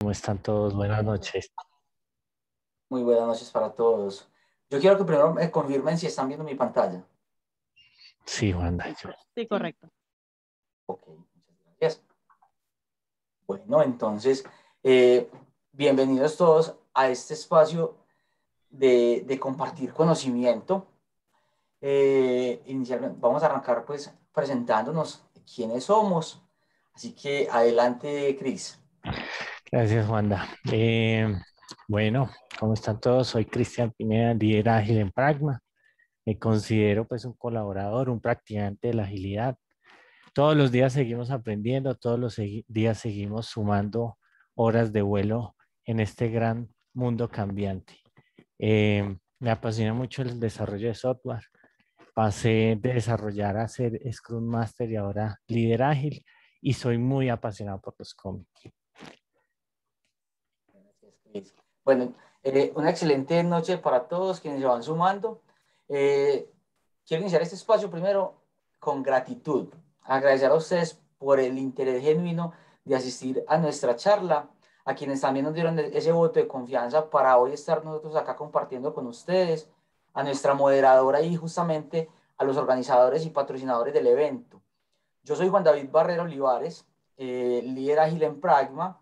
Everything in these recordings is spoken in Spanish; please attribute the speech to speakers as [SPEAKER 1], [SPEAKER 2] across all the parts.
[SPEAKER 1] ¿Cómo están todos? Buenas noches.
[SPEAKER 2] Muy buenas noches para todos. Yo quiero que primero me confirmen si están viendo mi pantalla.
[SPEAKER 1] Sí, Wanda.
[SPEAKER 3] Sí, correcto.
[SPEAKER 2] Ok, muchas gracias. Bueno, entonces, eh, bienvenidos todos a este espacio de compartir conocimiento. Inicialmente, vamos a arrancar pues presentándonos quiénes somos. Así que adelante, Cris.
[SPEAKER 1] Gracias, Wanda. Bueno, ¿cómo están todos? Soy Cristian Pineda, líder ágil en Pragma. Me considero pues un colaborador, un practicante de la agilidad. Todos los días seguimos aprendiendo, todos los días seguimos sumando horas de vuelo en este gran mundo cambiante. Me apasiona mucho el desarrollo de software. Pasé de desarrollar a ser Scrum Master y ahora líder ágil y soy muy apasionado por los cómics.
[SPEAKER 2] Gracias, Cris. Bueno, una excelente noche para todos quienes se van sumando. Eh, Quiero iniciar este espacio primero con gratitud. Agradecer a ustedes por el interés genuino de asistir a nuestra charla, a quienes también nos dieron ese voto de confianza para hoy estar nosotros acá compartiendo con ustedes, a nuestra moderadora y justamente a los organizadores y patrocinadores del evento. Yo soy Juan David Barrero Olivares, líder ágil en Pragma.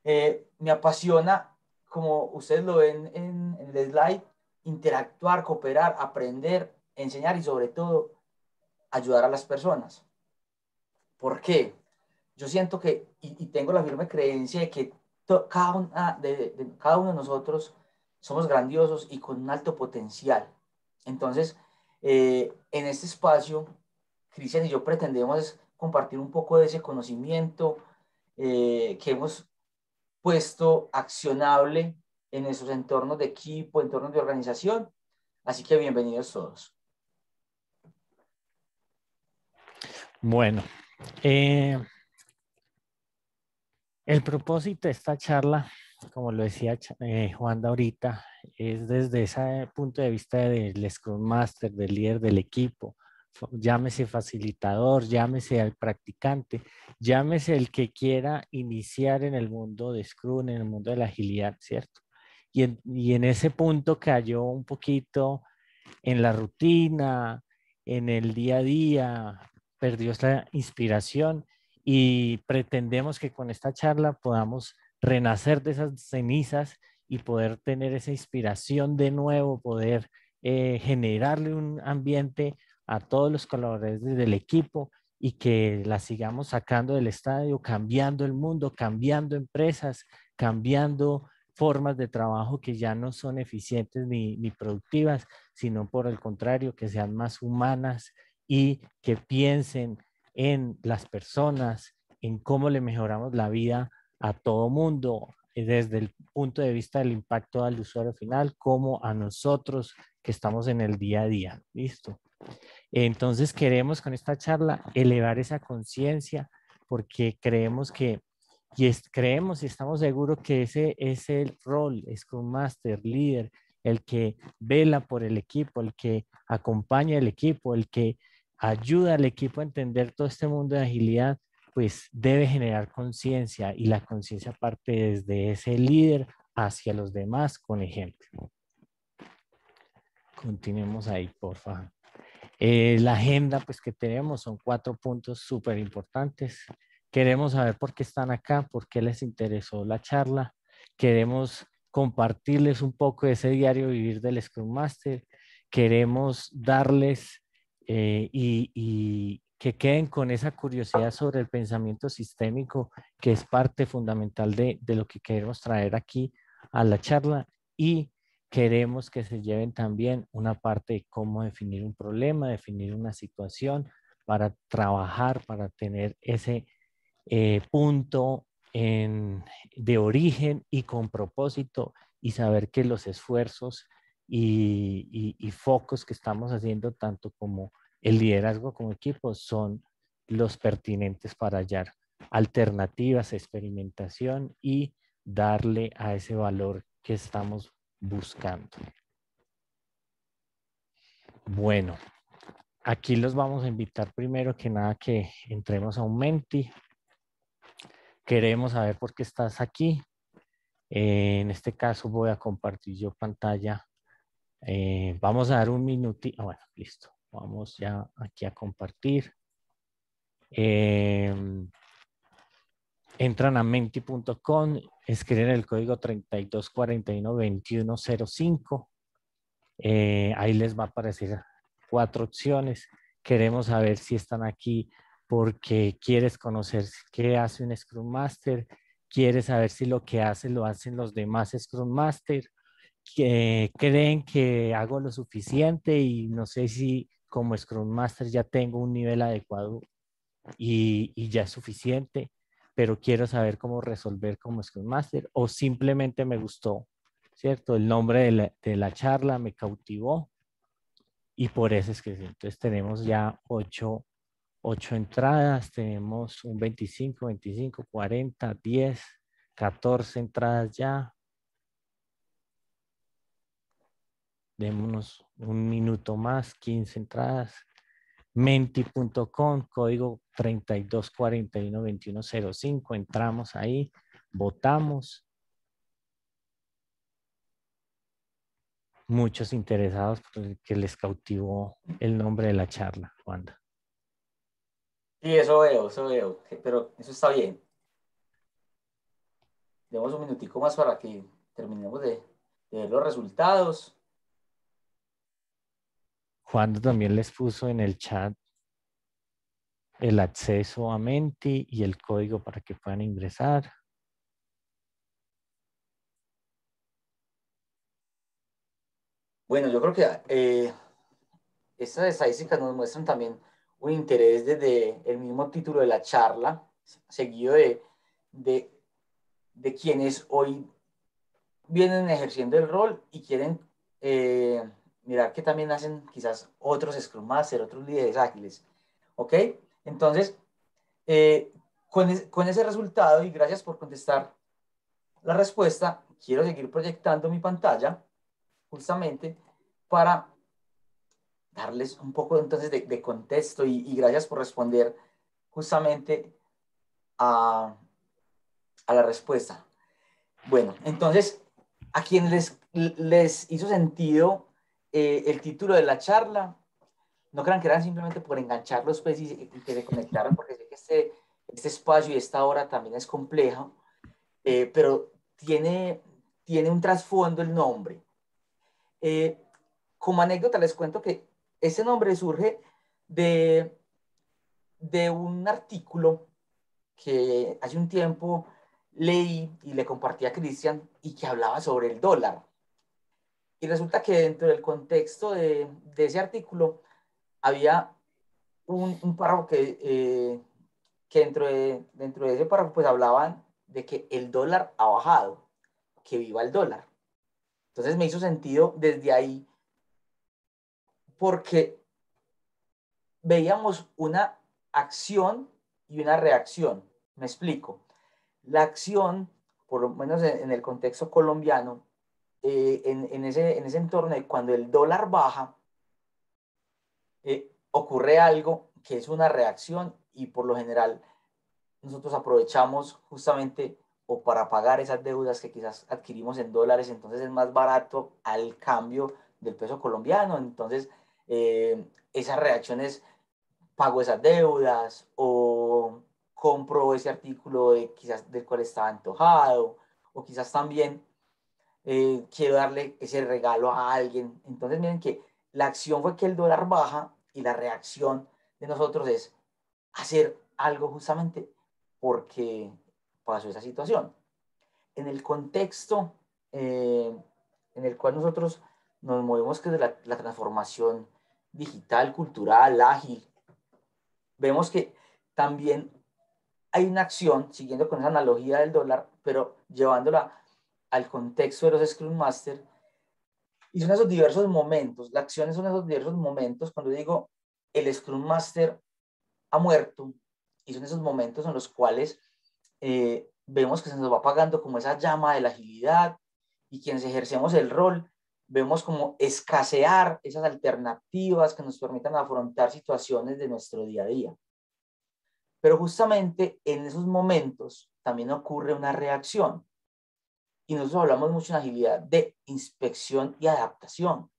[SPEAKER 2] Me apasiona, como ustedes lo ven en el slide, interactuar, cooperar, aprender, enseñar y sobre todo ayudar a las personas. ¿Por qué? Yo siento que, y tengo la firme creencia de que cada uno de nosotros somos grandiosos y con un alto potencial. Entonces, en este espacio, Cristian y yo pretendemos compartir un poco de ese conocimiento que hemos puesto accionable en esos entornos de equipo, entornos de organización. Así que bienvenidos todos.
[SPEAKER 1] Bueno, eh, el propósito de esta charla, como lo decía Juanda ahorita, es desde ese punto de vista del Scrum Master, del líder del equipo, llámese facilitador, llámese al practicante, llámese el que quiera iniciar en el mundo de Scrum, en el mundo de la agilidad, ¿cierto? Y en ese punto cayó un poquito en la rutina, en el día a día, perdió esa inspiración y pretendemos que con esta charla podamos renacer de esas cenizas y poder tener esa inspiración de nuevo, poder generarle un ambiente a todos los colaboradores del equipo y que la sigamos sacando del estadio, cambiando el mundo, cambiando empresas, cambiando formas de trabajo que ya no son eficientes ni productivas, sino por el contrario, que sean más humanas y que piensen en las personas, en cómo le mejoramos la vida a todo mundo, desde el punto de vista del impacto al usuario final, como a nosotros que estamos en el día a día. ¿Listo? Entonces queremos con esta charla elevar esa conciencia porque creemos que creemos y estamos seguros que ese es el rol, Scrum Master, líder, el que vela por el equipo, el que acompaña al equipo, el que ayuda al equipo a entender todo este mundo de agilidad, pues debe generar conciencia y la conciencia parte desde ese líder hacia los demás con ejemplo. Continuemos ahí, por favor. La agenda pues que tenemos son 4 puntos súper importantes. Queremos saber por qué están acá, por qué les interesó la charla. Queremos compartirles un poco de ese diario vivir del Scrum Master. Queremos darles y que queden con esa curiosidad sobre el pensamiento sistémico, que es parte fundamental de lo que queremos traer aquí a la charla. Y queremos que se lleven también una parte de cómo definir un problema, definir una situación para trabajar, para tener ese punto de origen y con propósito y saber que los esfuerzos y focos que estamos haciendo, tanto como el liderazgo como equipo, son los pertinentes para hallar alternativas, experimentación y darle a ese valor que estamos buscando. Bueno, aquí los vamos a invitar primero que nada que entremos a un Menti. Queremos saber por qué estás aquí. En este caso voy a compartir yo pantalla. Vamos a dar un minutito. Bueno, listo. Vamos ya aquí a compartir. Entran a menti.com, escriben el código 3241-2105. Ahí les va a aparecer 4 opciones. Queremos saber si están aquí porque quieres conocer qué hace un Scrum Master, quieres saber si lo que hace lo hacen los demás Scrum Master, que creen que hago lo suficiente y no sé si como Scrum Master ya tengo un nivel adecuado y ya es suficiente, pero quiero saber cómo resolver como Scrum Master o simplemente me gustó, ¿cierto? El nombre de la charla me cautivó y por eso es que sí. Entonces tenemos ya 8 entradas, tenemos un 25, 25, 40, 10, 14 entradas ya. Démonos un minuto más, 15 entradas. Menti.com, código 3241-2105. Entramos ahí, votamos. Muchos interesados porque les cautivó el nombre de la charla, Wanda.
[SPEAKER 2] Sí, eso veo, pero eso está bien. Demos un minutico más para que terminemos de ver los resultados.
[SPEAKER 1] Wanda también les puso en el chat el acceso a Menti y el código para que puedan ingresar.
[SPEAKER 2] Bueno, yo creo que estas estadísticas nos muestran también un interés desde el mismo título de la charla, seguido de, de quienes hoy vienen ejerciendo el rol y quieren mirar que también hacen quizás otros Scrum Master, otros líderes ágiles. ¿Ok? Entonces, eh, con ese resultado, y gracias por contestar la respuesta, quiero seguir proyectando mi pantalla justamente para darles un poco entonces de contexto y gracias por responder justamente a, a la respuesta. Bueno, entonces, a quienes les hizo sentido el título de la charla, no crean que eran simplemente por engancharlos pues, y que se conectaran, porque sé que este espacio y esta hora también es complejo, pero tiene un trasfondo el nombre. Eh, Como anécdota les cuento que ese nombre surge de, de un artículo que hace un tiempo leí y le compartí a Cristian y que hablaba sobre el dólar. Y resulta que dentro del contexto de ese artículo había un párrafo que dentro de ese párrafo pues hablaban de que el dólar ha bajado, que viva el dólar. Entonces me hizo sentido desde ahí porque veíamos una acción y una reacción. Me explico. La acción, por lo menos en el contexto colombiano, en ese entorno de cuando el dólar baja, ocurre algo que es una reacción y por lo general nosotros aprovechamos justamente o para pagar esas deudas que quizás adquirimos en dólares, entonces es más barato al cambio del peso colombiano, entonces esas reacciones pago esas deudas o compro ese artículo quizás del cual estaba antojado o quizás también quiero darle ese regalo a alguien. Entonces miren que la acción fue que el dólar baja y la reacción de nosotros es hacer algo justamente porque pasó esa situación. En el contexto en el cual nosotros nos movemos, que es de la transformación digital, cultural, ágil, vemos que también hay una acción, siguiendo con esa analogía del dólar, pero llevándola al contexto de los Scrum Master, y son esos diversos momentos, la acción son esos diversos momentos, cuando digo el Scrum Master ha muerto, y son esos momentos en los cuales vemos que se nos va apagando como esa llama de la agilidad, y quienes ejercemos el rol, vemos como escasear esas alternativas que nos permitan afrontar situaciones de nuestro día a día. Pero justamente en esos momentos también ocurre una reacción. y nosotros hablamos mucho en agilidad de inspección y adaptación.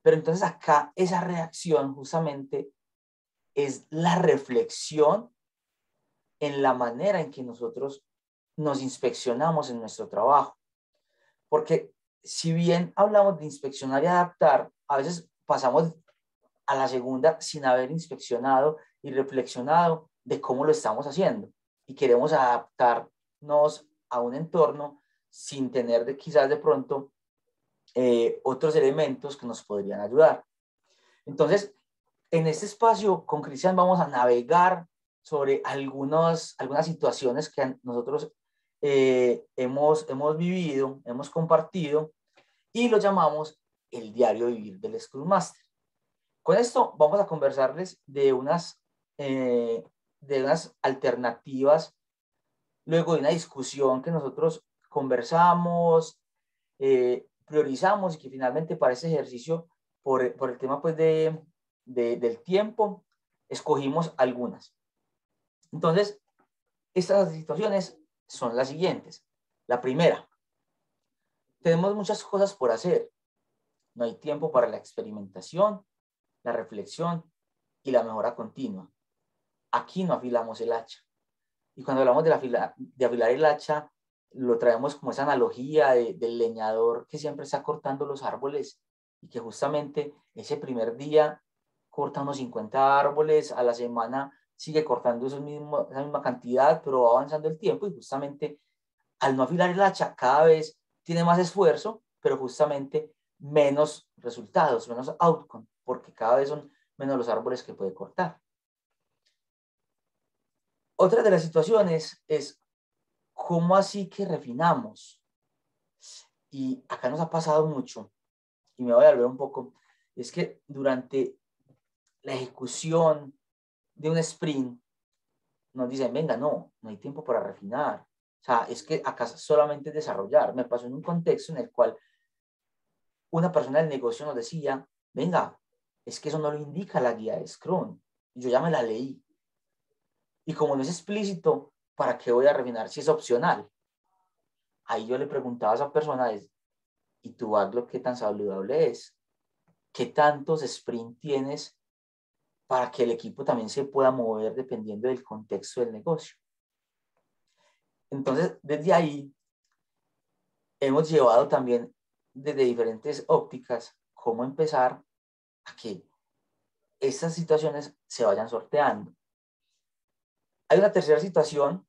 [SPEAKER 2] Pero entonces acá esa reacción justamente es la reflexión en la manera en que nosotros nos inspeccionamos en nuestro trabajo. Porque si bien hablamos de inspeccionar y adaptar, a veces pasamos a la segunda sin haber inspeccionado y reflexionado de cómo lo estamos haciendo. Y queremos adaptarnos a un entorno sin tener quizás de pronto otros elementos que nos podrían ayudar. Entonces, en este espacio con Cristian vamos a navegar sobre algunas situaciones que nosotros hemos vivido, hemos compartido, y lo llamamos el diario vivir del Scrum Master. Con esto vamos a conversarles de unas alternativas, luego de una discusión que nosotros conversamos, priorizamos, y que finalmente para este ejercicio, por el tema pues del tiempo, escogimos algunas. Entonces, estas situaciones son las siguientes. La primera: tenemos muchas cosas por hacer. No hay tiempo para la experimentación, la reflexión y la mejora continua. Aquí no afilamos el hacha. Y cuando hablamos de afilar el hacha, lo traemos como esa analogía del leñador que siempre está cortando los árboles, y que justamente ese primer día corta unos 50 árboles, a la semana sigue cortando esa misma cantidad, pero va avanzando el tiempo, y justamente al no afilar el hacha cada vez tiene más esfuerzo, pero justamente menos resultados, menos outcome, porque cada vez son menos los árboles que puede cortar. Otra de las situaciones es cómo así que refinamos. Y acá nos ha pasado mucho, y me voy a volver un poco, es que durante la ejecución de un sprint nos dicen, venga, no hay tiempo para refinar. O sea, es que acá solamente es desarrollar. Me pasó en un contexto en el cual una persona del negocio nos decía, venga, es que eso no lo indica la guía de Scrum. Yo ya me la leí. Y como no es explícito, ¿para qué voy a refinar si es opcional? Ahí yo le preguntaba a esa persona, ¿y tu backlog qué tan saludable es? ¿Qué tantos sprint tienes para que el equipo también se pueda mover dependiendo del contexto del negocio? Entonces, desde ahí hemos llevado también desde diferentes ópticas cómo empezar a que estas situaciones se vayan sorteando. Hay una tercera situación,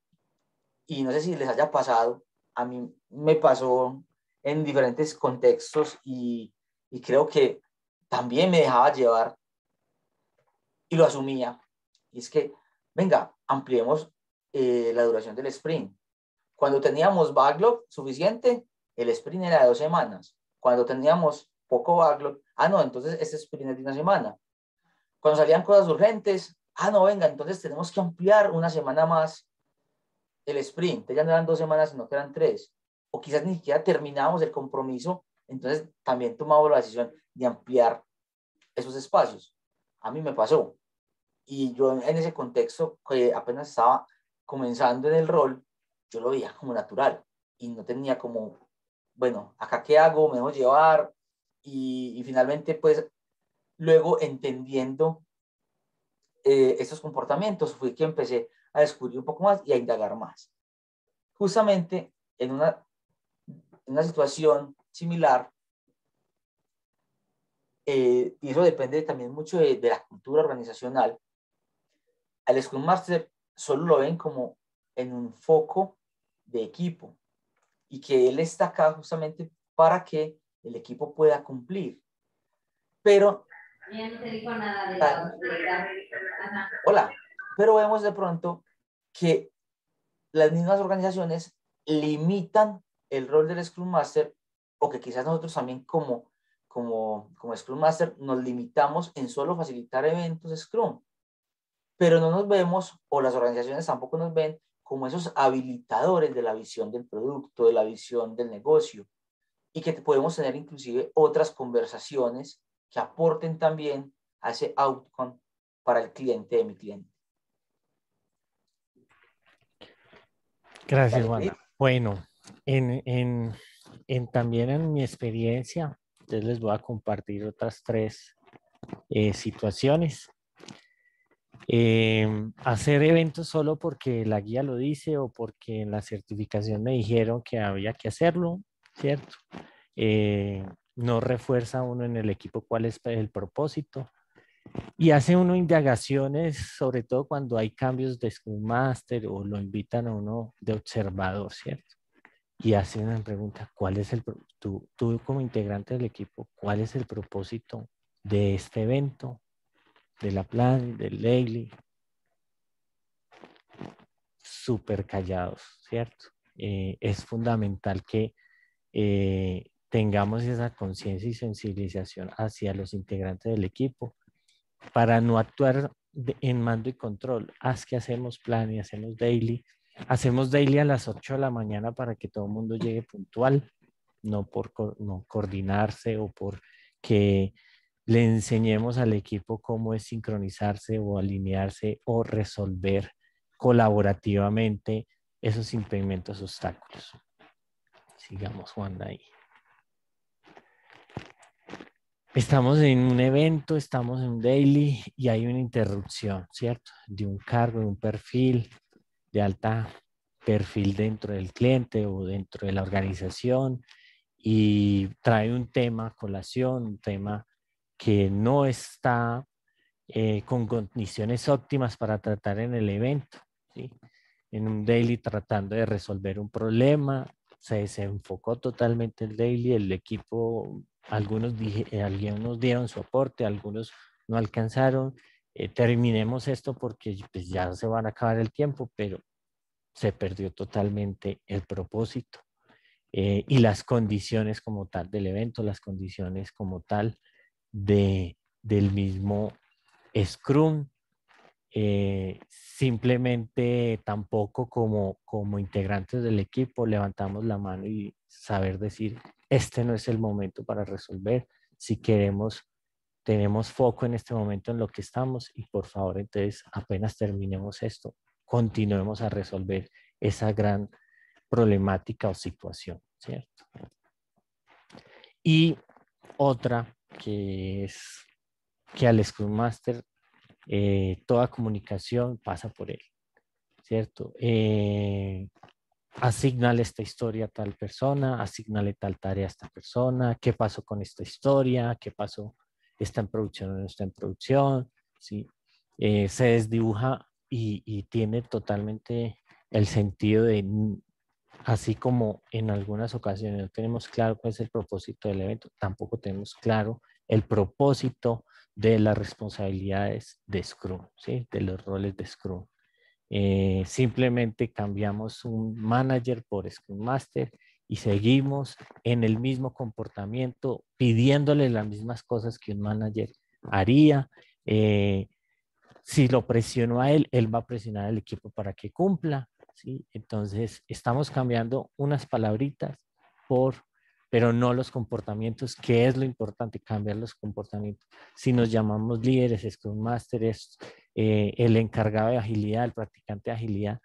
[SPEAKER 2] y no sé si les haya pasado, a mí me pasó en diferentes contextos, y creo que también me dejaba llevar y lo asumía. Y es que, venga, ampliemos la duración del sprint. Cuando teníamos backlog suficiente, el sprint era de 2 semanas. Cuando teníamos poco backlog, no, entonces este sprint es de 1 semana. Cuando salían cosas urgentes, no, venga, entonces tenemos que ampliar 1 semana más el sprint. Ya no eran 2 semanas, sino que eran 3. O quizás ni siquiera terminábamos el compromiso, entonces también tomamos la decisión de ampliar esos espacios. A mí me pasó. Y yo en ese contexto, que apenas estaba comenzando en el rol, yo lo veía como natural y no tenía como, bueno, ¿acá qué hago? ¿Me dejo llevar? Y finalmente, pues, luego entendiendo estos comportamientos, fui que empecé a descubrir un poco más y a indagar más. Justamente en una situación similar, y eso depende también mucho de la cultura organizacional, al Scrum Master solo lo ven como en un foco de equipo, y que él está acá justamente para que el equipo pueda cumplir. Pero
[SPEAKER 3] Ya no te dijo nada de la
[SPEAKER 2] hola, pero vemos de pronto que las mismas organizaciones limitan el rol del Scrum Master, o que quizás nosotros también como Scrum Master nos limitamos en solo facilitar eventos Scrum, pero no nos vemos, o las organizaciones tampoco nos ven, como esos habilitadores de la visión del producto, de la visión del negocio, y que podemos tener inclusive otras conversaciones que aporten también a ese outcome para el cliente de mi cliente.
[SPEAKER 1] Gracias,
[SPEAKER 2] Dale, Cris.
[SPEAKER 1] Wanda. Bueno, También en mi experiencia, entonces les voy a compartir otras 3 situaciones. Hacer eventos solo porque la guía lo dice o porque en la certificación me dijeron que había que hacerlo, ¿cierto? No refuerza uno en el equipo cuál es el propósito y hace uno indagaciones, sobre todo cuando hay cambios de Scrum Master o lo invitan a uno de observador, ¿cierto? Y hace una pregunta, ¿cuál es tú como integrante del equipo, cuál es el propósito de este evento, de la plan, del daily? Súper callados, ¿cierto? Es fundamental que tengamos esa conciencia y sensibilización hacia los integrantes del equipo para no actuar en mando y control. Haz que hacemos plan y hacemos daily a las 8 de la mañana para que todo el mundo llegue puntual, no por no coordinarse o por que le enseñemos al equipo cómo es sincronizarse o alinearse o resolver colaborativamente esos impedimentos, obstáculos. Sigamos, Juan, ahí. Estamos en un evento, estamos en un daily y hay una interrupción, ¿cierto? De un cargo, de un perfil de alta perfil dentro del cliente o dentro de la organización y trae un tema a colación, un tema que no está con condiciones óptimas para tratar en el evento, ¿sí? En un daily tratando de resolver un problema, se desenfocó totalmente el daily, el equipo, algunos dieron su aporte, algunos no alcanzaron, terminemos esto porque pues, ya se van a acabar el tiempo, pero se perdió totalmente el propósito y las condiciones como tal del evento, las condiciones como tal del mismo Scrum, simplemente tampoco como integrantes del equipo levantamos la mano y saber decir, este no es el momento para resolver, si queremos, tenemos foco en este momento en lo que estamos y por favor entonces apenas terminemos esto, continuemos a resolver esa gran problemática o situación, ¿cierto? Y otra que es que al Scrum Master toda comunicación pasa por él, ¿cierto? Asignale esta historia a tal persona, asignale tal tarea a esta persona, qué pasó con esta historia, qué pasó, está en producción o no está en producción, ¿sí? Se desdibuja y tiene totalmente el sentido de, así como en algunas ocasiones no tenemos claro cuál es el propósito del evento, tampoco tenemos claro el propósito de las responsabilidades de Scrum, ¿sí? De los roles de Scrum. Simplemente cambiamos un manager por Scrum Master y seguimos en el mismo comportamiento, pidiéndole las mismas cosas que un manager haría. Si lo presiono a él, él va a presionar al equipo para que cumpla, ¿sí? Entonces, estamos cambiando unas palabritas pero no los comportamientos, que es lo importante, cambiar los comportamientos. Si nos llamamos líderes, Scrum Master es el encargado de agilidad, el practicante de agilidad,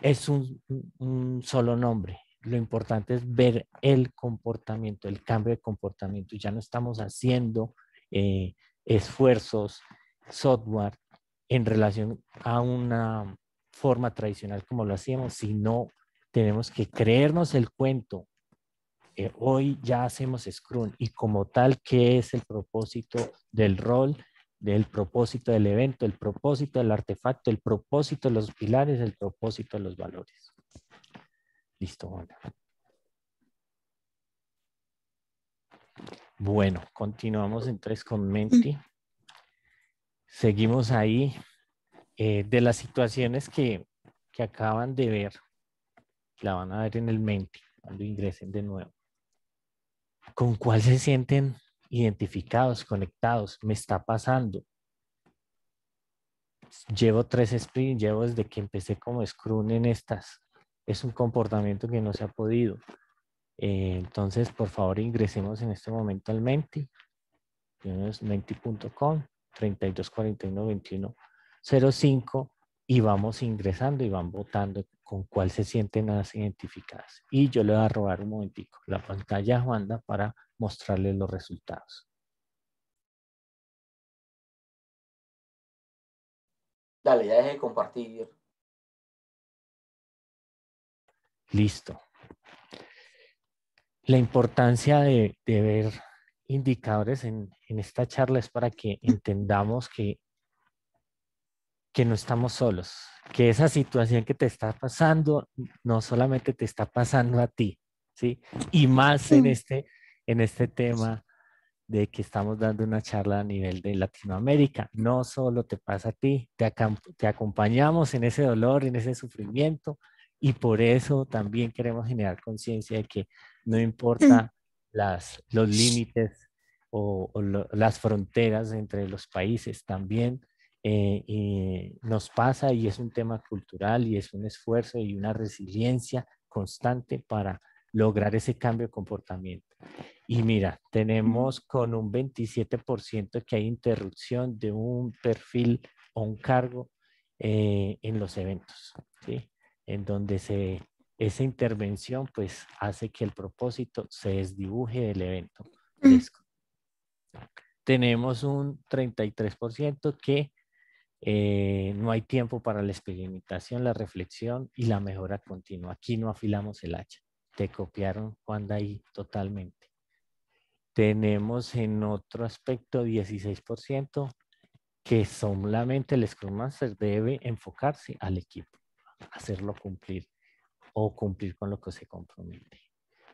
[SPEAKER 1] es un solo nombre. Lo importante es ver el comportamiento, el cambio de comportamiento. Ya no estamos haciendo esfuerzos, software, en relación a una forma tradicional como lo hacíamos, sino tenemos que creernos el cuento. Hoy ya hacemos Scrum y como tal, ¿qué es el propósito del rol, del propósito del evento, el propósito del artefacto, el propósito de los pilares, el propósito de los valores? Listo, Juan. Bueno, continuamos entonces con Menti. Seguimos ahí de las situaciones que acaban de ver, la van a ver en el Menti cuando ingresen de nuevo. ¿Con cuál se sienten identificados, conectados? Me está pasando. Llevo 3 sprints, llevo desde que empecé como Scrum en estas. Es un comportamiento que no se ha podido. Entonces, por favor, ingresemos en este momento al Menti. Es menti.com 3241-2105 y vamos ingresando y van votando con cuál se sienten más identificadas. Y yo le voy a robar un momentico la pantalla a Juanda para mostrarles los resultados.
[SPEAKER 2] Dale, ya dejé de compartir.
[SPEAKER 1] Listo. La importancia de ver indicadores en esta charla es para que entendamos que no estamos solos, que esa situación que te está pasando no solamente te está pasando a ti, ¿sí? Y más en este tema de que estamos dando una charla a nivel de Latinoamérica, no solo te pasa a ti, te acompañamos en ese dolor, en ese sufrimiento, y por eso también queremos generar conciencia de que no importa los límites las fronteras entre los países, también nos pasa, y es un tema cultural y es un esfuerzo y una resiliencia constante para lograr ese cambio de comportamiento. Y mira, tenemos con un 27% que hay interrupción de un perfil o un cargo en los eventos, ¿sí? En donde esa intervención pues hace que el propósito se desdibuje del evento. Tenemos un 33% que no hay tiempo para la experimentación, la reflexión y la mejora continua. Aquí no afilamos el hacha. Te copiaron, Juan, de ahí totalmente. Tenemos en otro aspecto 16% que solamente el Scrum Master debe enfocarse al equipo, hacerlo cumplir o cumplir con lo que se compromete.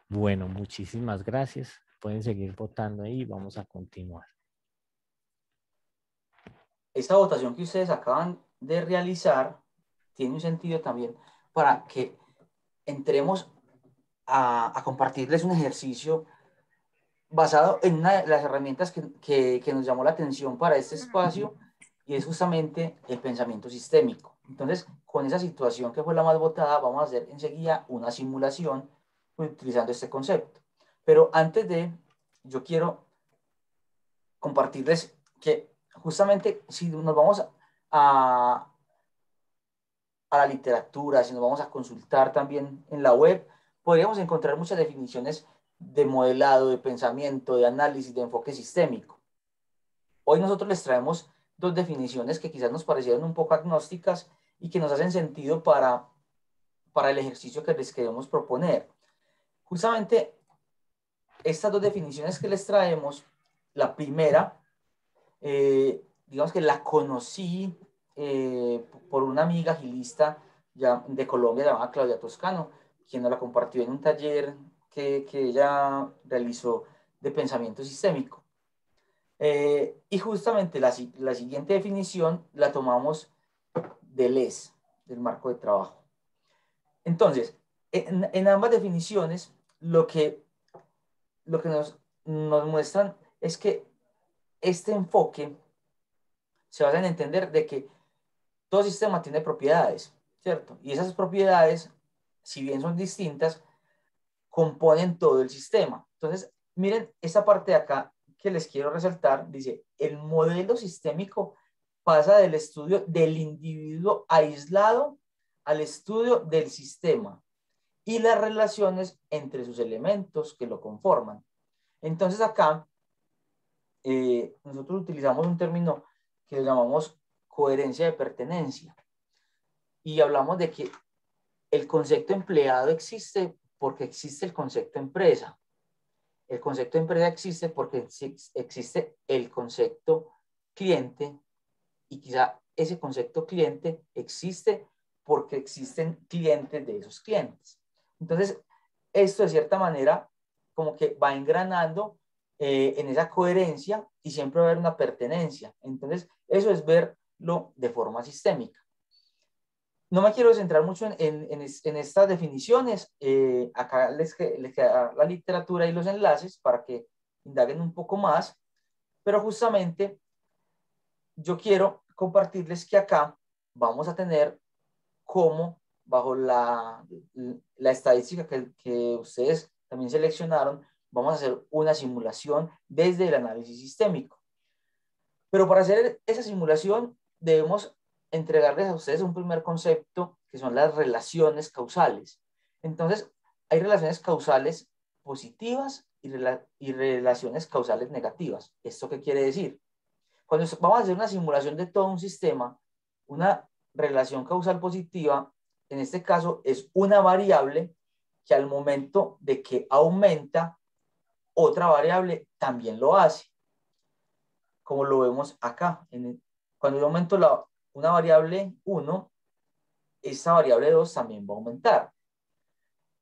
[SPEAKER 1] Bueno, muchísimas gracias. Pueden seguir votando ahí y vamos a continuar.
[SPEAKER 2] Esta votación que ustedes acaban de realizar tiene un sentido también para que entremos a compartirles un ejercicio basado en una de las herramientas que nos llamó la atención para este espacio, y es justamente el pensamiento sistémico. Entonces, con esa situación que fue la más votada, vamos a hacer enseguida una simulación utilizando este concepto. Pero antes de, yo quiero compartirles que justamente si nos vamos a la literatura, si nos vamos a consultar también en la web, podríamos encontrar muchas definiciones de modelado, de pensamiento, de análisis, de enfoque sistémico. Hoy nosotros les traemos dos definiciones que quizás nos parecieron un poco agnósticas y que nos hacen sentido para el ejercicio que les queremos proponer. Justamente estas dos definiciones que les traemos, la primera, digamos que la conocí por una amiga agilista ya de Colombia llamada Claudia Toscano, quien nos la compartió en un taller que ella realizó de pensamiento sistémico. Y justamente la siguiente definición la tomamos del LES, del marco de trabajo. Entonces, en ambas definiciones, lo que nos muestran es que este enfoque se basa en entender de que todo sistema tiene propiedades, ¿cierto? Y esas propiedades, si bien son distintas, componen todo el sistema. Entonces, miren esta parte de acá que les quiero resaltar. Dice, el modelo sistémico pasa del estudio del individuo aislado al estudio del sistema y las relaciones entre sus elementos que lo conforman. Entonces acá nosotros utilizamos un término que le llamamos coherencia de pertenencia, y hablamos de que el concepto empleado existe porque existe el concepto empresa. El concepto empresa existe porque existe el concepto cliente, y quizá ese concepto cliente existe porque existen clientes de esos clientes. Entonces, esto de cierta manera como que va engranando en esa coherencia, y siempre va a haber una pertenencia. Entonces, eso es verlo de forma sistémica. No me quiero centrar mucho en estas definiciones. Acá les queda la literatura y los enlaces para que indaguen un poco más, pero justamente yo quiero compartirles que acá vamos a tener como bajo la estadística que ustedes también seleccionaron, vamos a hacer una simulación desde el análisis sistémico. Pero para hacer esa simulación debemos entregarles a ustedes un primer concepto que son las relaciones causales. Entonces, hay relaciones causales positivas y relaciones causales negativas. ¿Esto qué quiere decir? Cuando vamos a hacer una simulación de todo un sistema, una relación causal positiva, en este caso, es una variable que al momento de que aumenta, otra variable también lo hace, como lo vemos acá. Cuando yo aumento una variable 1, esta variable 2 también va a aumentar.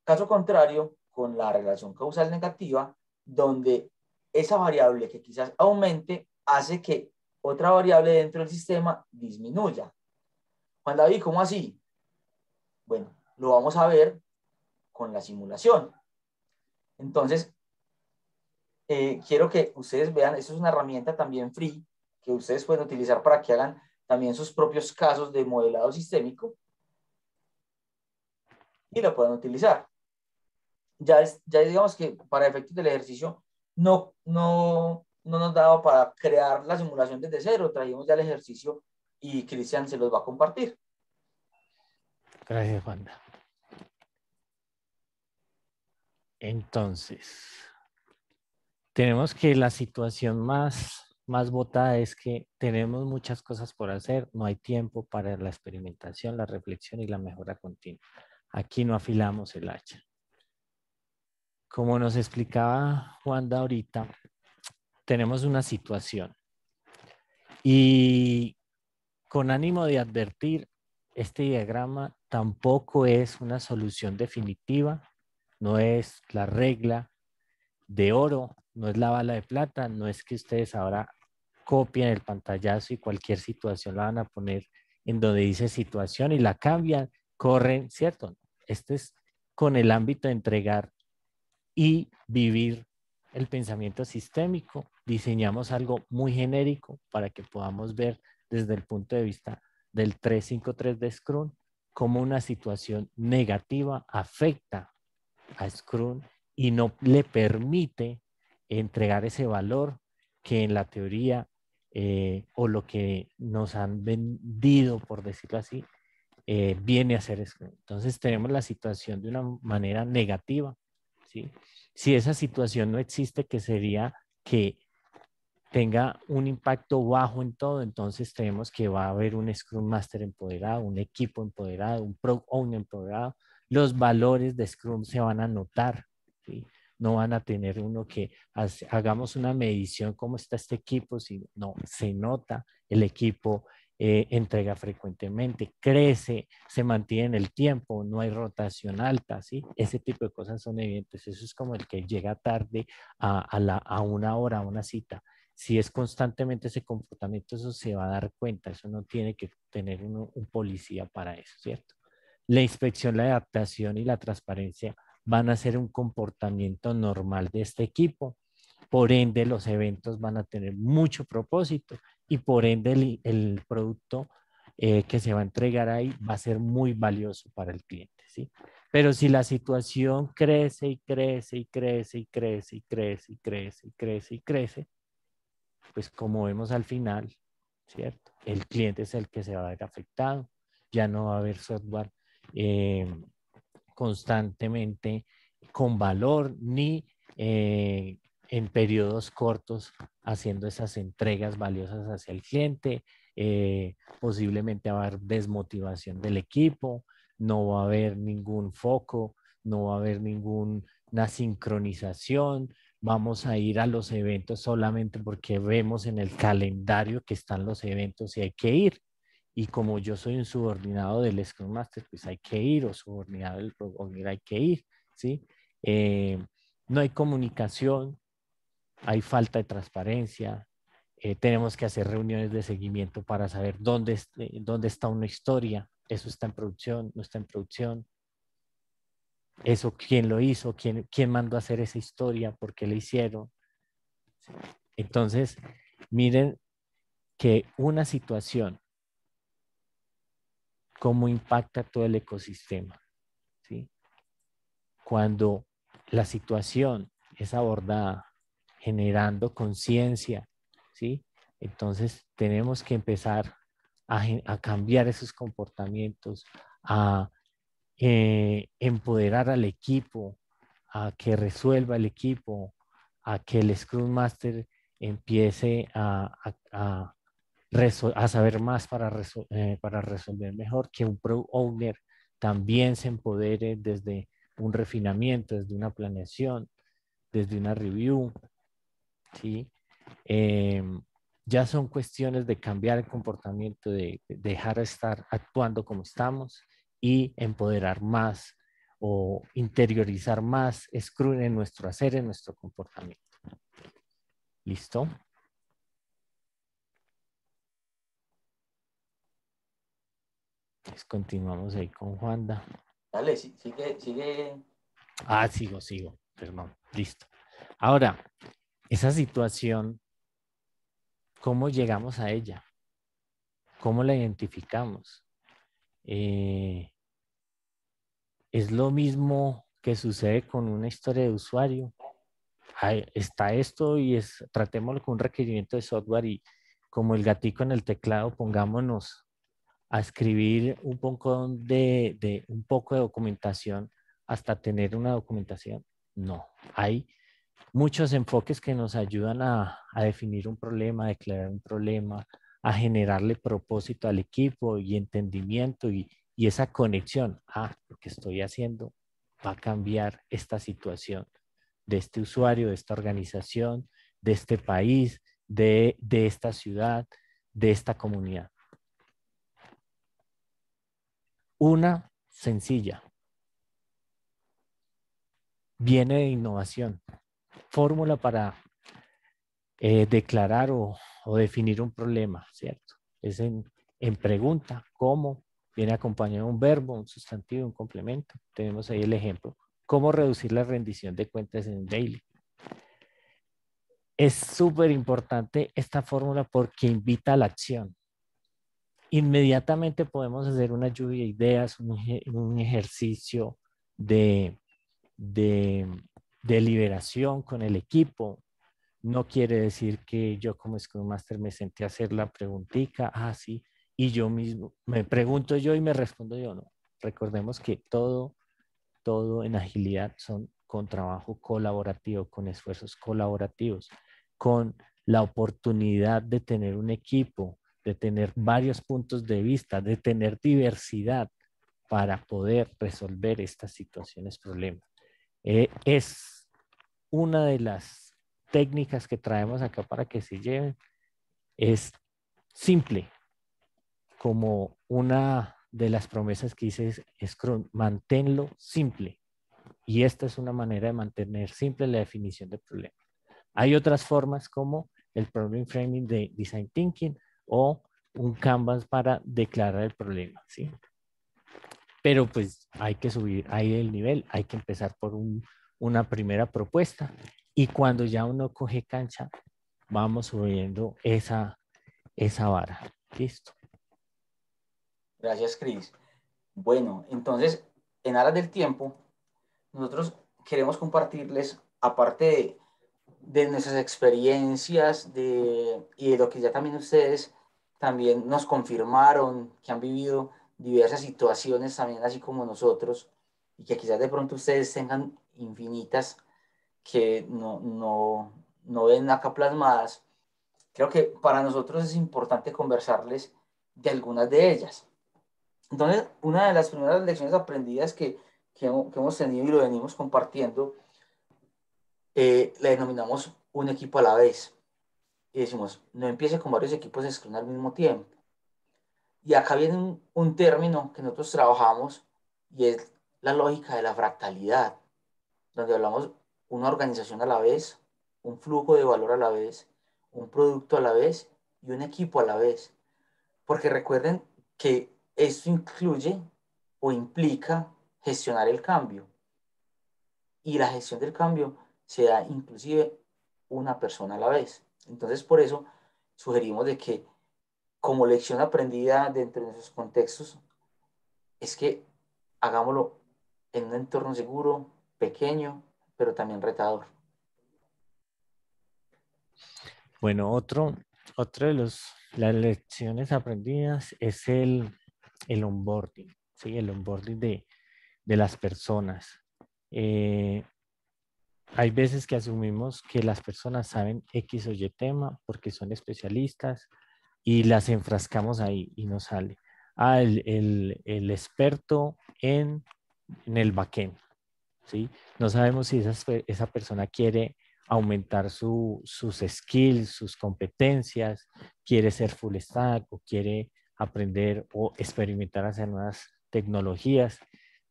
[SPEAKER 2] Caso contrario, con la relación causal negativa, donde esa variable que quizás aumente hace que otra variable dentro del sistema disminuya. Juan David, ¿cómo así? Bueno, lo vamos a ver con la simulación. Entonces, quiero que ustedes vean, esto es una herramienta también free que ustedes pueden utilizar para que hagan también sus propios casos de modelado sistémico y lo puedan utilizar. Ya digamos que para efectos del ejercicio no nos daba para crear la simulación desde cero, trajimos ya el ejercicio y Cristian se los va a compartir.
[SPEAKER 1] Gracias, Wanda. Entonces, tenemos que la situación más votada es que tenemos muchas cosas por hacer, no hay tiempo para la experimentación, la reflexión y la mejora continua. Aquí no afilamos el hacha. Como nos explicaba Wanda ahorita, tenemos una situación y con ánimo de advertir, este diagrama tampoco es una solución definitiva, no es la regla de oro, no es la bala de plata, no es que ustedes ahora copien el pantallazo y cualquier situación la van a poner en donde dice situación y la cambian, corren, ¿cierto? Este es con el ámbito de entregar y vivir el pensamiento sistémico. Diseñamos algo muy genérico para que podamos ver desde el punto de vista del 353 de Scrum cómo una situación negativa afecta a Scrum y no le permite entregar ese valor que en la teoría o lo que nos han vendido, por decirlo así, viene a ser Scrum. Entonces tenemos la situación de una manera negativa, ¿sí? Si esa situación no existe, que sería que tenga un impacto bajo en todo, entonces tenemos que va a haber un Scrum Master empoderado, un equipo empoderado, un Product Owner empoderado. Los valores de Scrum se van a notar, ¿sí? No van a tener uno que hagamos una medición, cómo está este equipo, si no, se nota el equipo, entrega frecuentemente, crece, se mantiene en el tiempo, no hay rotación alta, ¿sí? Ese tipo de cosas son evidentes. Eso es como el que llega tarde a una hora, a una cita. Si es constantemente ese comportamiento, eso se va a dar cuenta, eso no tiene que tener un policía para eso, ¿cierto? La inspección, la adaptación y la transparencia van a ser un comportamiento normal de este equipo. Por ende, los eventos van a tener mucho propósito y por ende el producto que se va a entregar ahí va a ser muy valioso para el cliente, ¿sí? Pero si la situación crece y crece y crece y crece y crece y crece y crece y crece, pues como vemos al final, ¿cierto? El cliente es el que se va a ver afectado, ya no va a haber software constantemente con valor ni en periodos cortos haciendo esas entregas valiosas hacia el cliente. Posiblemente va a haber desmotivación del equipo, no va a haber ningún foco, no va a haber ninguna sincronización. Vamos a ir a los eventos solamente porque vemos en el calendario que están los eventos y hay que ir. Y como yo soy un subordinado del Scrum Master, pues hay que ir, o subordinado del Product Owner, hay que ir, ¿sí? No hay comunicación, hay falta de transparencia, tenemos que hacer reuniones de seguimiento para saber dónde está una historia, eso está en producción, no está en producción, eso quién lo hizo, quién mandó a hacer esa historia, por qué la hicieron. Entonces, miren que una situación, cómo impacta todo el ecosistema, ¿sí? Cuando la situación es abordada generando conciencia, ¿sí? Entonces tenemos que empezar a cambiar esos comportamientos, a empoderar al equipo, a que resuelva el equipo, a que el Scrum Master empiece a saber más para resolver mejor, que un Product Owner también se empodere desde un refinamiento, desde una planeación, desde una review, ¿sí? Ya son cuestiones de cambiar el comportamiento, de dejar de estar actuando como estamos y empoderar más o interiorizar más Scrum en nuestro hacer, en nuestro comportamiento. ¿Listo? Pues continuamos ahí con Juanda.
[SPEAKER 2] Dale, sigue.
[SPEAKER 1] Ah, sigo. Perdón. Listo. Ahora, esa situación, ¿cómo llegamos a ella? ¿Cómo la identificamos? Es lo mismo que sucede con una historia de usuario. Está esto y tratémoslo con un requerimiento de software y como el gatico en el teclado, pongámonos a escribir un poco un poco de documentación hasta tener una documentación. No, hay muchos enfoques que nos ayudan a definir un problema, a declarar un problema, a generarle propósito al equipo y entendimiento y esa conexión. Lo que estoy haciendo va a cambiar esta situación de este usuario, de esta organización, de este país, de esta ciudad, de esta comunidad. Una sencilla. Viene de innovación. Fórmula para declarar o definir un problema, ¿cierto? Es en pregunta, ¿cómo? Viene acompañado de un verbo, un sustantivo, un complemento. Tenemos ahí el ejemplo. ¿Cómo reducir la rendición de cuentas en Daily? Es súper importante esta fórmula porque invita a la acción. Inmediatamente podemos hacer una lluvia de ideas, un ejercicio de deliberación con el equipo. No quiere decir que yo como Scrum Master me senté a hacer la preguntica, sí, y yo mismo, me pregunto yo y me respondo yo, no. Recordemos que todo en agilidad son con trabajo colaborativo, con esfuerzos colaborativos, con la oportunidad de tener un equipo, de tener varios puntos de vista, de tener diversidad para poder resolver estas situaciones, problemas. Es una de las técnicas que traemos acá para que se lleven. Es simple, como una de las promesas que dice Scrum, manténlo simple. Y esta es una manera de mantener simple la definición de problema. Hay otras formas como el problem framing de design thinking o un canvas para declarar el problema, ¿sí? Pero pues hay que subir ahí el nivel, hay que empezar por una primera propuesta y cuando ya uno coge cancha, vamos subiendo esa vara. Listo.
[SPEAKER 2] Gracias, Cris. Bueno, entonces, en aras del tiempo, nosotros queremos compartirles, aparte de nuestras experiencias y de lo que ya también ustedes también nos confirmaron, que han vivido diversas situaciones también así como nosotros, y que quizás de pronto ustedes tengan infinitas que no ven acá plasmadas. Creo que para nosotros es importante conversarles de algunas de ellas. Entonces, una de las primeras lecciones aprendidas que hemos tenido y lo venimos compartiendo, la denominamos un equipo a la vez. Y decimos, no empiece con varios equipos de Scrum al mismo tiempo. Y acá viene un término que nosotros trabajamos y es la lógica de la fractalidad, donde hablamos una organización a la vez, un flujo de valor a la vez, un producto a la vez y un equipo a la vez. Porque recuerden que esto incluye o implica gestionar el cambio. Y la gestión del cambio se da inclusive una persona a la vez. Entonces, por eso sugerimos de que como lección aprendida dentro de nuestros contextos es que hagámoslo en un entorno seguro, pequeño, pero también retador.
[SPEAKER 1] Bueno, otro de las lecciones aprendidas es el onboarding, ¿sí? El onboarding de las personas. Hay veces que asumimos que las personas saben X o Y tema porque son especialistas y las enfrascamos ahí y no sale. Ah, el experto en el backend, ¿sí? No sabemos si esa persona quiere aumentar sus skills, sus competencias, quiere ser full stack o quiere aprender o experimentar hacer nuevas tecnologías.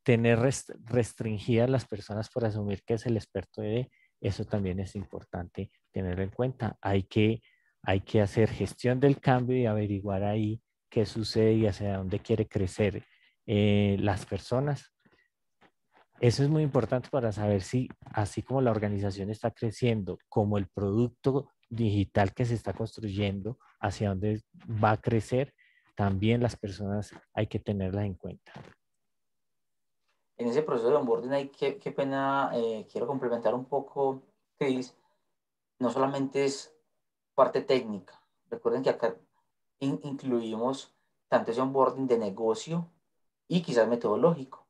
[SPEAKER 1] Tener restringidas las personas por asumir que es el experto de eso también es importante tenerlo en cuenta. Hay que hacer gestión del cambio y averiguar ahí qué sucede y hacia dónde quiere crecer las personas. Eso es muy importante para saber si, así como la organización está creciendo, como el producto digital que se está construyendo, hacia dónde va a crecer, también las personas hay que tenerlas en cuenta.
[SPEAKER 2] En ese proceso de onboarding, qué pena, quiero complementar un poco, Chris, no solamente es parte técnica. Recuerden que acá incluimos tanto ese onboarding de negocio y quizás metodológico.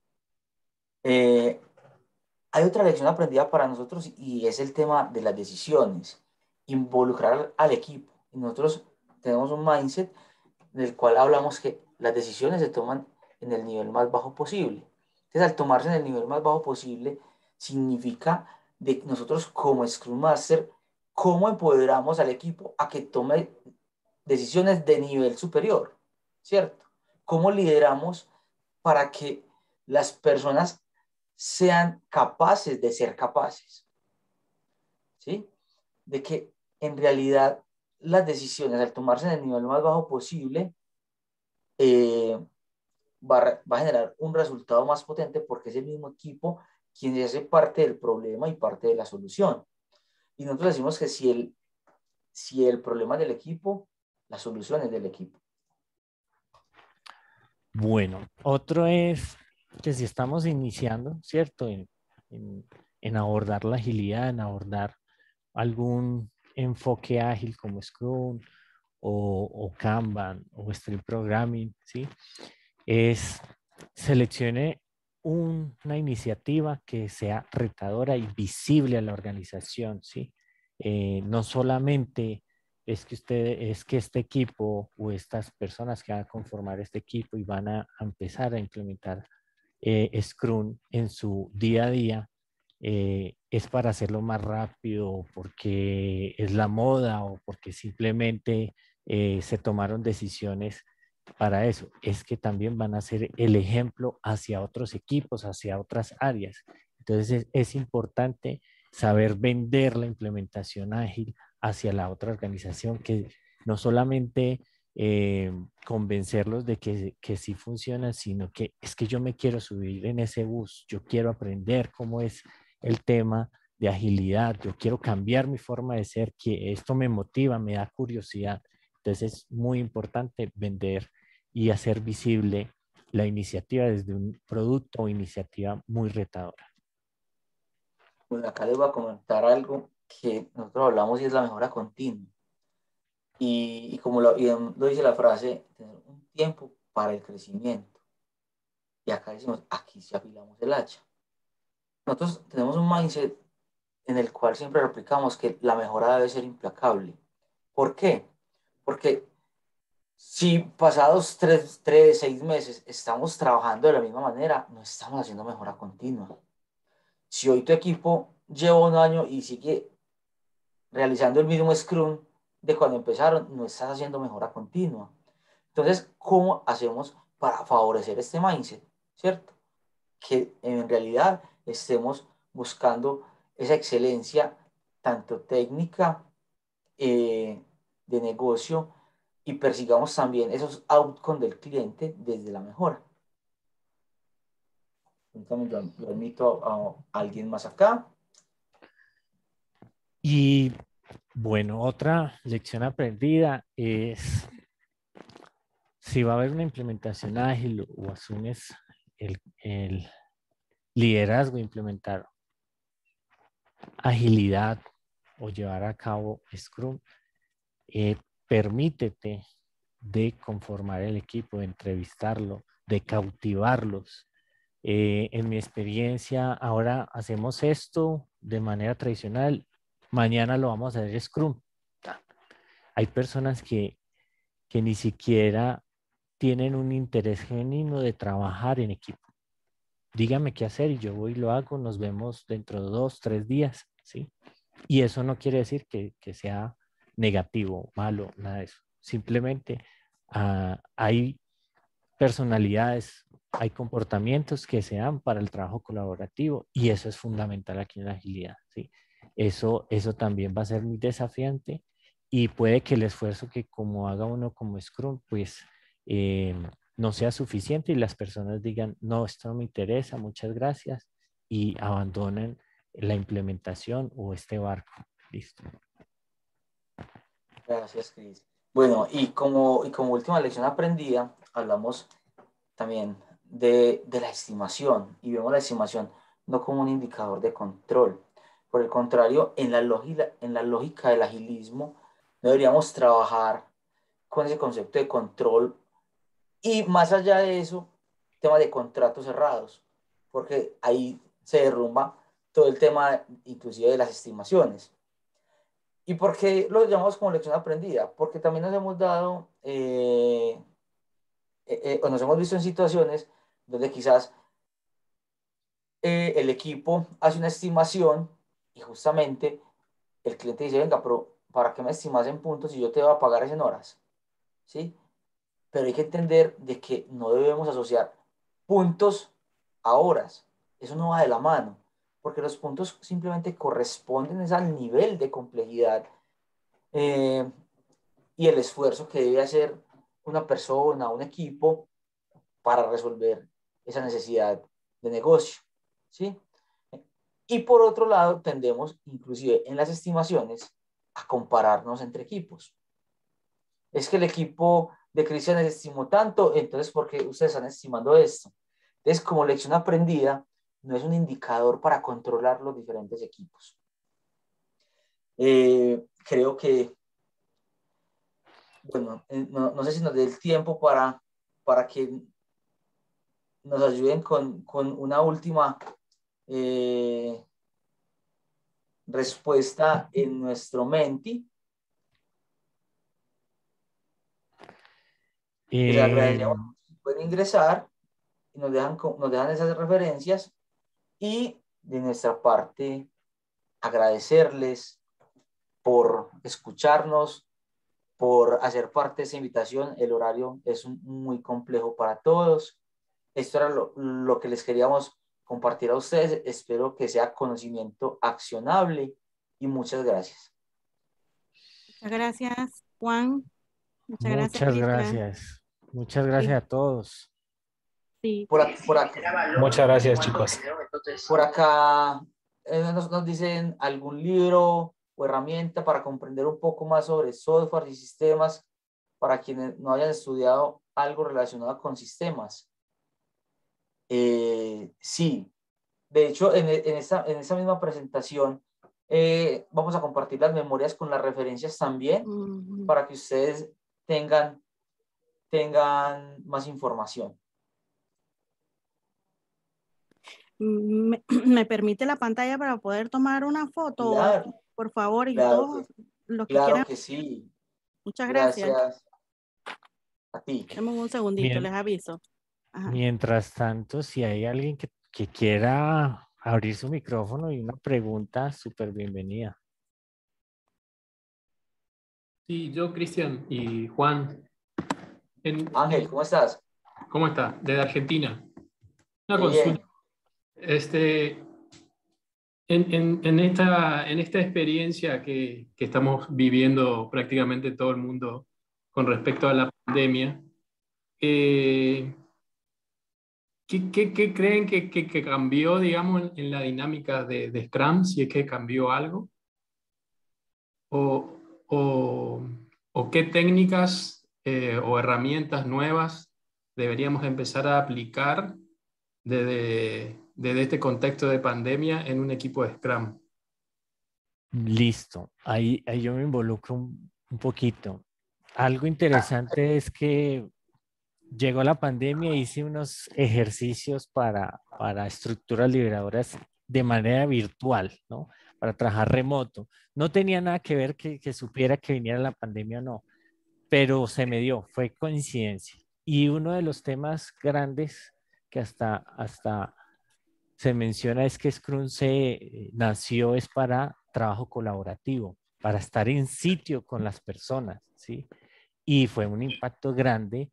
[SPEAKER 2] Hay otra lección aprendida para nosotros y es el tema de las decisiones, involucrar al equipo. Y nosotros tenemos un mindset en el cual hablamos que las decisiones se toman en el nivel más bajo posible. Entonces, al tomarse en el nivel más bajo posible, significa de nosotros como Scrum Master, cómo empoderamos al equipo a que tome decisiones de nivel superior, ¿cierto? ¿Cómo lideramos para que las personas sean capaces de ser capaces? ¿Sí? De que en realidad las decisiones al tomarse en el nivel más bajo posible eh, va a generar un resultado más potente porque es el mismo equipo quien se hace parte del problema y parte de la solución. Y nosotros decimos que si el problema es del equipo, la solución es del equipo.
[SPEAKER 1] Bueno, otro es que si estamos iniciando, ¿cierto? En abordar la agilidad, en abordar algún enfoque ágil como Scrum o Kanban o Stream Programming, ¿sí? Es seleccione una iniciativa que sea retadora y visible a la organización, ¿sí? No solamente es que este equipo o estas personas que van a conformar este equipo y van a empezar a implementar Scrum en su día a día, es para hacerlo más rápido, porque es la moda o porque simplemente se tomaron decisiones para eso. Es que también van a ser el ejemplo hacia otros equipos, hacia otras áreas. Entonces es importante saber vender la implementación ágil hacia la otra organización, que no solamente convencerlos de que sí funciona, sino que es que yo me quiero subir en ese bus, yo quiero aprender cómo es el tema de agilidad, yo quiero cambiar mi forma de ser, que esto me motiva, me da curiosidad. Entonces es muy importante vender y hacer visible la iniciativa desde un producto o iniciativa muy retadora.
[SPEAKER 2] Pues acá les voy a comentar algo que nosotros hablamos y es la mejora continua. Y como lo dice la frase, tener un tiempo para el crecimiento. Y acá decimos, aquí sí afilamos el hacha. Nosotros tenemos un mindset en el cual siempre replicamos que la mejora debe ser implacable. ¿Por qué? Porque si pasados 6 meses estamos trabajando de la misma manera, no estamos haciendo mejora continua. Si hoy tu equipo lleva un año y sigue realizando el mismo Scrum de cuando empezaron, no estás haciendo mejora continua. Entonces, ¿cómo hacemos para favorecer este mindset? ¿Cierto? Que en realidad estemos buscando esa excelencia tanto técnica, de negocio, y persigamos también esos outcomes del cliente desde la mejora. Entonces, yo invito a alguien más acá.
[SPEAKER 1] Y bueno, otra lección aprendida es, si va a haber una implementación ágil o asumes el liderazgo, implementar agilidad o llevar a cabo Scrum, permítete de conformar el equipo, de entrevistarlo, de cautivarlos. En mi experiencia, ahora hacemos esto de manera tradicional, mañana lo vamos a hacer Scrum. Hay personas que ni siquiera tienen un interés genuino de trabajar en equipo. Dígame qué hacer y yo voy y lo hago, nos vemos dentro de 2, 3 días, ¿sí? Y eso no quiere decir que sea negativo, malo, nada de eso. Simplemente hay personalidades, hay comportamientos que se dan para el trabajo colaborativo y eso es fundamental aquí en la agilidad, ¿sí? Eso también va a ser muy desafiante y puede que el esfuerzo que como haga uno como Scrum, pues eh, no sea suficiente y las personas digan, no, esto no me interesa, muchas gracias, y abandonen la implementación o este barco. Listo.
[SPEAKER 2] Gracias, Cris. Bueno, y como última lección aprendida, hablamos también de la estimación y vemos la estimación no como un indicador de control. Por el contrario, en la lógica del agilismo, no deberíamos trabajar con ese concepto de control y más allá de eso, tema de contratos cerrados, porque ahí se derrumba todo el tema inclusive de las estimaciones. ¿Y por qué lo llamamos como lección aprendida? Porque también nos hemos dado o nos hemos visto en situaciones donde quizás el equipo hace una estimación y justamente el cliente dice, venga, pero ¿para qué me estimas en puntos si yo te voy a pagar en horas? ¿Sí? Pero hay que entender de que no debemos asociar puntos a horas. Eso no va de la mano, porque los puntos simplemente corresponden al nivel de complejidad eh, y el esfuerzo que debe hacer una persona, un equipo para resolver esa necesidad de negocio, ¿sí? Y por otro lado, tendemos, inclusive en las estimaciones, a compararnos entre equipos. Es que el equipo de Cristian estimó tanto, entonces, ¿por qué ustedes están estimando esto? Entonces, como lección aprendida, no es un indicador para controlar los diferentes equipos. Creo que, bueno, no sé si nos dé el tiempo para que nos ayuden con una última respuesta en nuestro Menti. Les agradeceríamos si pueden ingresar y nos dejan esas referencias y de nuestra parte agradecerles por escucharnos, por hacer parte de esa invitación. El horario es muy complejo para todos. Esto era lo que les queríamos compartir a ustedes. Espero que sea conocimiento accionable y muchas gracias.
[SPEAKER 4] Muchas gracias, Juan. Muchas gracias,
[SPEAKER 1] Muchas
[SPEAKER 4] Cristian.
[SPEAKER 1] gracias. Muchas gracias a todos.
[SPEAKER 4] Sí.
[SPEAKER 2] Por acá,
[SPEAKER 5] Muchas gracias, chicos.
[SPEAKER 2] por acá nos dicen algún libro o herramienta para comprender un poco más sobre software y sistemas para quienes no hayan estudiado algo relacionado con sistemas. Sí, de hecho, en esa misma presentación vamos a compartir las memorias con las referencias también para que ustedes tengan más información.
[SPEAKER 4] ¿Me permite la pantalla para poder tomar una foto?
[SPEAKER 2] Claro,
[SPEAKER 4] Por favor, y
[SPEAKER 2] claro
[SPEAKER 4] todos los que
[SPEAKER 2] claro
[SPEAKER 4] quieran.
[SPEAKER 2] que sí.
[SPEAKER 4] Muchas gracias.
[SPEAKER 2] Gracias a ti.
[SPEAKER 4] Dame un segundito,
[SPEAKER 1] Bien.
[SPEAKER 4] les aviso. Ajá.
[SPEAKER 1] Mientras tanto, si hay alguien que quiera abrir su micrófono y una pregunta, súper bienvenida.
[SPEAKER 5] Sí, yo, Cristian y Juan.
[SPEAKER 2] Ángel, ¿cómo estás?
[SPEAKER 5] ¿Cómo está? Desde Argentina. Una
[SPEAKER 2] Qué
[SPEAKER 5] consulta.
[SPEAKER 2] bien.
[SPEAKER 5] En esta experiencia que estamos viviendo prácticamente todo el mundo con respecto a la pandemia, ¿qué creen que cambió, digamos, en la dinámica de Scrum? Si es que cambió algo. ¿O qué técnicas o herramientas nuevas deberíamos empezar a aplicar desde este contexto de pandemia en un equipo de Scrum?
[SPEAKER 1] Listo. Ahí yo me involucro un poquito. Algo interesante es que llegó la pandemia, hice unos ejercicios para estructuras liberadoras de manera virtual, ¿no? Para trabajar remoto. No tenía nada que ver que supiera que viniera la pandemia o no, pero se me dio, fue coincidencia. Y uno de los temas grandes que hasta se menciona es que Scrum se nació es para trabajo colaborativo, para estar en sitio con las personas, ¿sí? Y fue un impacto grande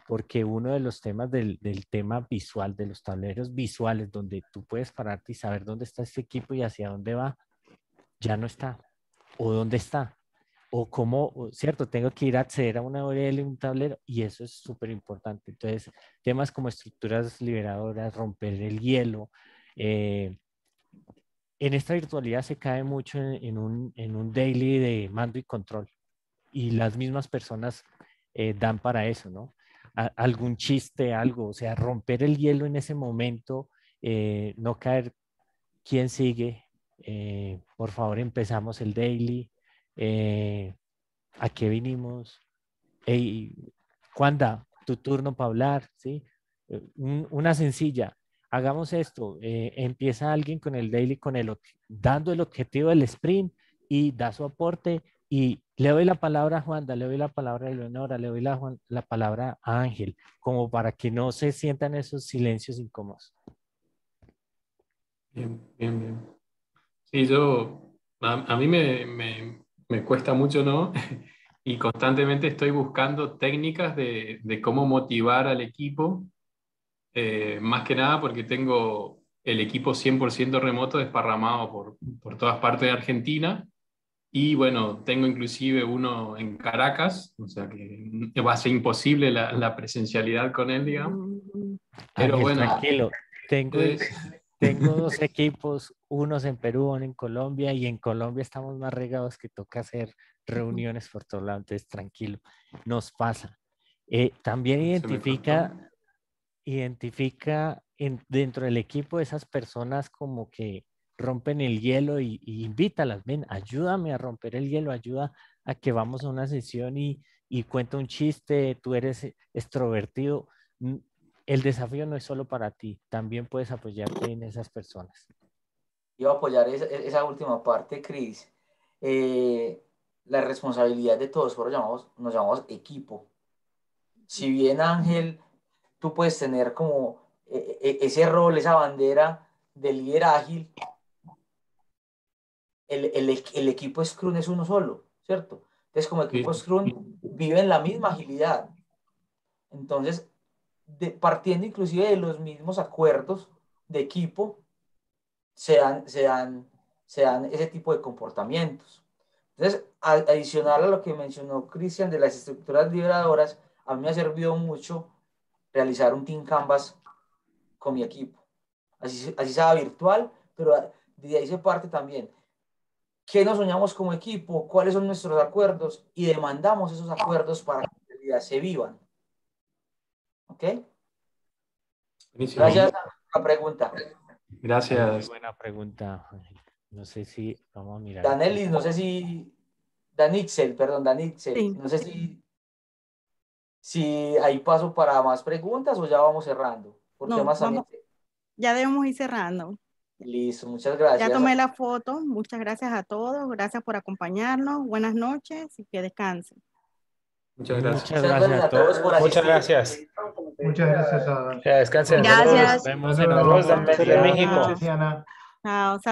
[SPEAKER 1] porque uno de los temas del tema visual, de los tableros visuales, donde tú puedes pararte y saber dónde está este equipo y hacia dónde va, ya no está. ¿O dónde está? O cómo, cierto, tengo que ir a acceder a una URL, un tablero, y eso es súper importante. Entonces, temas como estructuras liberadoras, romper el hielo. En esta virtualidad se cae mucho en un daily de mando y control. Y las mismas personas dan para eso, ¿no? Algún chiste, algo, o sea, romper el hielo en ese momento, no caer, ¿quién sigue? Por favor, empezamos el daily. ¿A qué vinimos? Hey, Juanda, tu turno para hablar, ¿sí? Una sencilla, hagamos esto, empieza alguien con el daily, dando el objetivo del sprint y da su aporte y le doy la palabra a Juanda, le doy la palabra a Eleonora, le doy la palabra a Ángel, como para que no se sientan esos silencios incómodos.
[SPEAKER 5] Bien, bien, bien. Sí, a mí me cuesta mucho, ¿no? Y constantemente estoy buscando técnicas de cómo motivar al equipo, más que nada porque tengo el equipo 100% remoto desparramado por todas partes de Argentina. Y bueno, tengo inclusive uno en Caracas, o sea que va a ser imposible la presencialidad con él, digamos. Pero
[SPEAKER 1] Ángel,
[SPEAKER 5] bueno,
[SPEAKER 1] tranquilo, tengo,
[SPEAKER 5] eh,
[SPEAKER 1] tengo dos equipos, unos en Perú, uno en Colombia, y en Colombia estamos más regados que toca hacer reuniones por todo lado, entonces tranquilo, nos pasa. También
[SPEAKER 5] se me cortó.
[SPEAKER 1] identifica dentro del equipo esas personas como que rompen el hielo y invítalas, ven, ayúdame a romper el hielo, ayuda a que vamos a una sesión y cuenta un chiste, tú eres extrovertido. El desafío no es solo para ti, también puedes apoyarte en esas personas.
[SPEAKER 2] Iba a apoyar esa última parte, Cris. La responsabilidad de todos, por eso nos llamamos equipo. Si bien Ángel, tú puedes tener como ese rol, esa bandera de líder ágil, el equipo Scrum es uno solo, ¿cierto? Entonces, como equipo
[SPEAKER 5] Sí.
[SPEAKER 2] Scrum, viven la misma agilidad. Entonces, partiendo inclusive de los mismos acuerdos de equipo, se dan ese tipo de comportamientos. Entonces, adicional a lo que mencionó Cristian de las estructuras liberadoras, a mí me ha servido mucho realizar un Team Canvas con mi equipo. Así sea virtual, pero de ahí se parte también. ¿Qué nos soñamos como equipo? ¿Cuáles son nuestros acuerdos? Y demandamos esos acuerdos para que en realidad se vivan. ¿Ok?
[SPEAKER 5] Buenísimo.
[SPEAKER 2] Gracias a la pregunta.
[SPEAKER 1] Muy
[SPEAKER 5] Gracias.
[SPEAKER 1] buena pregunta, Ángel. No sé si vamos a mirar aquí.
[SPEAKER 2] Danelis, no sé si Danixel, perdón, Danixel,
[SPEAKER 4] Sí.
[SPEAKER 2] no sé si hay paso para más preguntas o ya vamos cerrando. Por
[SPEAKER 4] No,
[SPEAKER 2] temas también.
[SPEAKER 4] ya debemos ir cerrando.
[SPEAKER 2] Listo, muchas
[SPEAKER 4] Ya
[SPEAKER 2] gracias.
[SPEAKER 4] tomé la foto. Muchas gracias a todos. Gracias por acompañarnos. Buenas noches y que descansen.
[SPEAKER 5] Muchas gracias.
[SPEAKER 1] Muchas
[SPEAKER 2] Muchas
[SPEAKER 1] gracias
[SPEAKER 2] gracias
[SPEAKER 1] a
[SPEAKER 2] a todos
[SPEAKER 1] todos.
[SPEAKER 2] por asistir.
[SPEAKER 6] Muchas gracias.
[SPEAKER 7] Muchas gracias a
[SPEAKER 6] Ya descansen.
[SPEAKER 7] todos.
[SPEAKER 6] Saludos.
[SPEAKER 3] Gracias.
[SPEAKER 1] Nos vemos en
[SPEAKER 7] Saludos,
[SPEAKER 1] otra
[SPEAKER 6] Saludos de
[SPEAKER 1] oportunidad.
[SPEAKER 6] México.
[SPEAKER 7] Diana.
[SPEAKER 4] Chao, saludos.